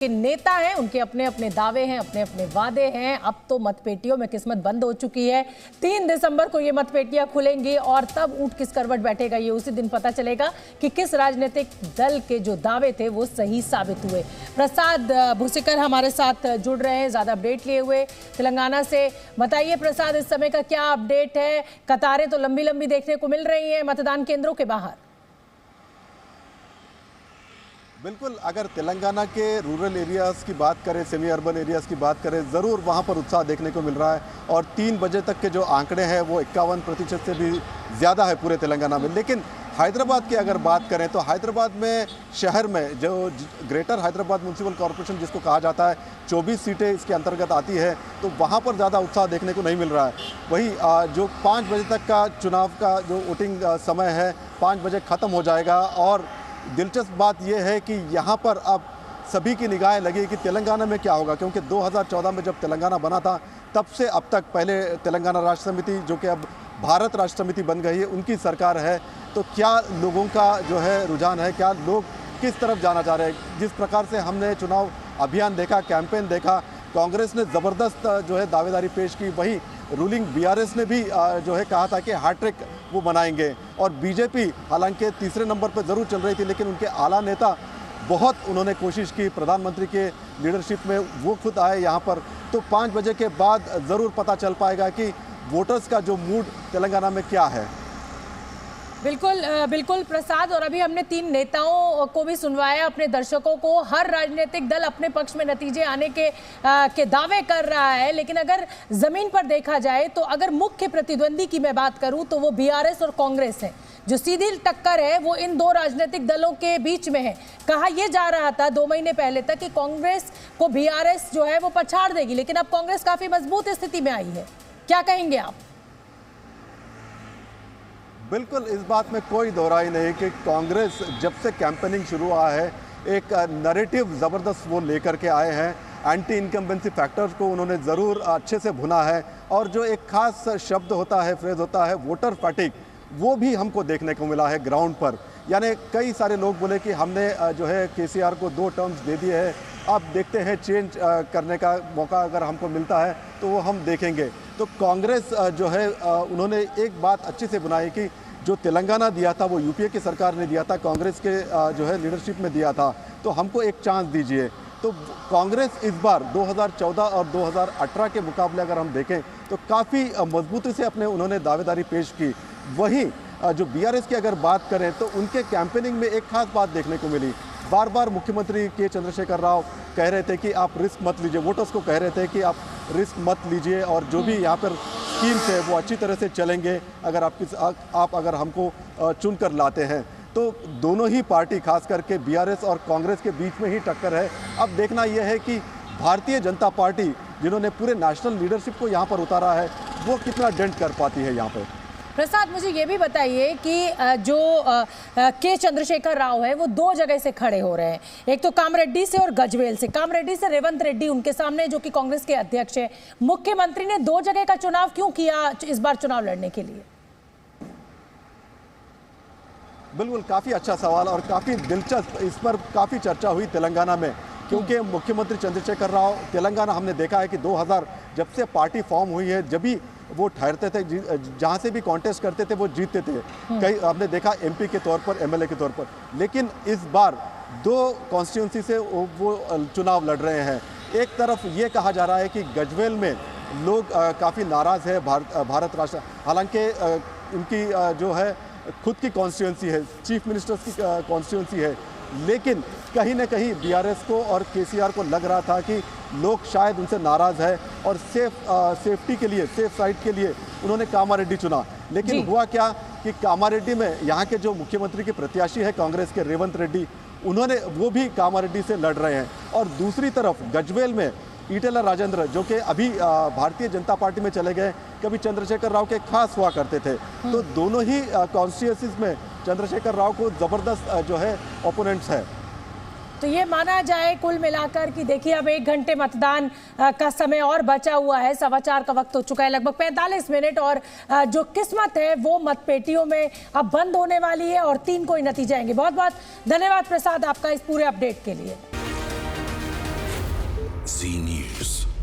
नेता हैं, उनके अपने अपने दावे हैं, अपने अपने वादे हैं। अब तो मतपेटियों में किस्मत बंद हो चुकी है। 3 दिसंबर को ये मतपेटियां खुलेंगी और तब ऊंट किस करवट बैठेगा ये उसी दिन पता चलेगा कि किस राजनीतिक दल के जो दावे थे वो सही साबित हुए। प्रसाद भूसीकर हमारे साथ जुड़ रहे हैं ज्यादा अपडेट लिए हुए तेलंगाना से। बताइए प्रसाद, इस समय का क्या अपडेट है? कतारें तो लंबी लंबी देखने को मिल रही है मतदान केंद्रों के बाहर। बिल्कुल, अगर तेलंगाना के रूरल एरियाज़ की बात करें, सेमी अर्बन एरियाज़ की बात करें, ज़रूर वहाँ पर उत्साह देखने को मिल रहा है। और 3 बजे तक के जो आंकड़े हैं वो 51% से भी ज़्यादा है पूरे तेलंगाना में। लेकिन हैदराबाद की अगर बात करें तो हैदराबाद में शहर में जो ग्रेटर हैदराबाद म्यूनसिपल कॉरपोरेशन जिसको कहा जाता है, 24 सीटें इसके अंतर्गत आती है, तो वहाँ पर ज़्यादा उत्साह देखने को नहीं मिल रहा है। वही जो 5 बजे तक का चुनाव का जो वोटिंग समय है 5 बजे ख़त्म हो जाएगा। और दिलचस्प बात यह है कि यहाँ पर अब सभी की निगाहें लगी कि तेलंगाना में क्या होगा, क्योंकि 2014 में जब तेलंगाना बना था तब से अब तक, पहले तेलंगाना राष्ट्र समिति जो कि अब भारत राष्ट्र समिति बन गई है, उनकी सरकार है, तो क्या लोगों का जो है रुझान है, क्या लोग किस तरफ जाना चाह रहे हैं। जिस प्रकार से हमने चुनाव अभियान देखा, कैंपेन देखा, कांग्रेस ने ज़बरदस्त जो है दावेदारी पेश की, वही रूलिंग बीआरएस ने भी जो है कहा था कि हैट्रिक वो बनाएंगे। और बीजेपी हालांकि तीसरे नंबर पर ज़रूर चल रही थी, लेकिन उनके आला नेता बहुत उन्होंने कोशिश की, प्रधानमंत्री के लीडरशिप में वो खुद आए यहाँ पर। तो 5 बजे के बाद ज़रूर पता चल पाएगा कि वोटर्स का जो मूड तेलंगाना में क्या है। बिल्कुल बिल्कुल प्रसाद, और अभी हमने 3 नेताओं को भी सुनवाया अपने दर्शकों को। हर राजनीतिक दल अपने पक्ष में नतीजे आने के दावे कर रहा है, लेकिन अगर जमीन पर देखा जाए तो अगर मुख्य प्रतिद्वंदी की मैं बात करूं तो वो बीआरएस और कांग्रेस है। जो सीधी टक्कर है वो इन 2 राजनीतिक दलों के बीच में है। कहा यह जा रहा था 2 महीने पहले तक कि कांग्रेस को बीआरएस जो है वो पछाड़ देगी, लेकिन अब कांग्रेस काफी मजबूत स्थिति में आई है। क्या कहेंगे आप? बिल्कुल, इस बात में कोई दोहराई नहीं कि कांग्रेस जब से कैंपेनिंग शुरू हुआ है एक नैरेटिव ज़बरदस्त वो लेकर के आए हैं। एंटी इनकम्बेंसी फैक्टर्स को उन्होंने ज़रूर अच्छे से भुना है। और जो एक खास शब्द होता है, फ्रेज होता है वोटर फैटिग, वो भी हमको देखने को मिला है ग्राउंड पर। यानी कई सारे लोग बोले कि हमने जो है केसीआर को 2 टर्म्स दे दिए हैं, अब देखते हैं चेंज करने का मौका अगर हमको मिलता है तो वो हम देखेंगे। तो कांग्रेस जो है उन्होंने एक बात अच्छी से बनाई कि जो तेलंगाना दिया था वो यूपीए की सरकार ने दिया था, कांग्रेस के जो है लीडरशिप में दिया था, तो हमको एक चांस दीजिए। तो कांग्रेस इस बार 2014 और 2018 के मुकाबले अगर हम देखें तो काफ़ी मजबूती से अपने उन्होंने दावेदारी पेश की। वहीं जो बीआरएस की अगर बात करें तो उनके कैंपेनिंग में एक खास बात देखने को मिली। बार बार मुख्यमंत्री के चंद्रशेखर राव कह रहे थे कि आप रिस्क मत लीजिए, वोटर्स को कह रहे थे कि आप रिस्क मत लीजिए और जो भी यहाँ पर स्कीम्स है वो अच्छी तरह से चलेंगे अगर आप अगर हमको चुन कर लाते हैं। तो दोनों ही पार्टी, खास करके बीआरएस और कांग्रेस के बीच में ही टक्कर है। अब देखना यह है कि भारतीय जनता पार्टी जिन्होंने पूरे नेशनल लीडरशिप को यहाँ पर उतारा है वो कितना डेंट कर पाती है यहाँ पर। प्रसाद, मुझे ये भी बताइए कि जो के चंद्रशेखर राव है वो 2 जगह से खड़े हो रहे हैं, एक तो कामरेड्डी से और गजवेल से। कामरेड्डी से रेवंत रेड्डी उनके सामने, जो कि कांग्रेस के अध्यक्ष है। मुख्यमंत्री ने 2 जगह का चुनाव क्यों किया इस बार चुनाव लड़ने के लिए? बिल्कुल, काफ़ी अच्छा सवाल और काफ़ी दिलचस्प। इस पर काफ़ी चर्चा हुई तेलंगाना में, क्योंकि मुख्यमंत्री चंद्रशेखर राव, तेलंगाना हमने देखा है कि 2000 जब से पार्टी फॉर्म हुई है, जब भी वो ठहरते थे, जहाँ से भी कॉन्टेस्ट करते थे वो जीतते थे। कई हमने देखा एमपी के तौर पर, एमएलए के तौर पर। लेकिन इस बार 2 कॉन्स्टिट्यूंसी से वो चुनाव लड़ रहे हैं। एक तरफ ये कहा जा रहा है कि गजवेल में लोग काफ़ी नाराज़ है भारत राष्ट्र, हालांकि उनकी जो है खुद की कॉन्स्टिट्यूंसी है, चीफ मिनिस्टर्स की कॉन्स्टिट्यूंसी है, लेकिन कहीं ना कहीं बीआरएस को और केसीआर को लग रहा था कि लोग शायद उनसे नाराज़ है और सेफ्टी के लिए, सेफ साइड के लिए उन्होंने कामारेड्डी चुना। लेकिन हुआ क्या कि कामारेड्डी में यहाँ के जो मुख्यमंत्री के प्रत्याशी है कांग्रेस के रेवंत रेड्डी, वो भी कामारेड्डी से लड़ रहे हैं। और दूसरी तरफ गजवेल में ईटेला राजेंद्र, जो कि अभी भारतीय जनता पार्टी में चले गए, कभी चंद्रशेखर राव के खास हुआ करते थे। तो दोनों ही कॉन्स्टिट्यूंसीज में चंद्रशेखर राव को ज़बरदस्त जो है ओपोनेंट्स है। तो ये माना जाए कुल मिलाकर कि देखिए अब 1 घंटे मतदान का समय और बचा हुआ है, 4:15 का वक्त हो चुका है, लगभग 45 मिनट, और जो किस्मत है वो मतपेटियों में अब बंद होने वाली है और 3 को ही नतीजे आएंगे। बहुत बहुत धन्यवाद प्रसाद आपका इस पूरे अपडेट के लिए। Z News.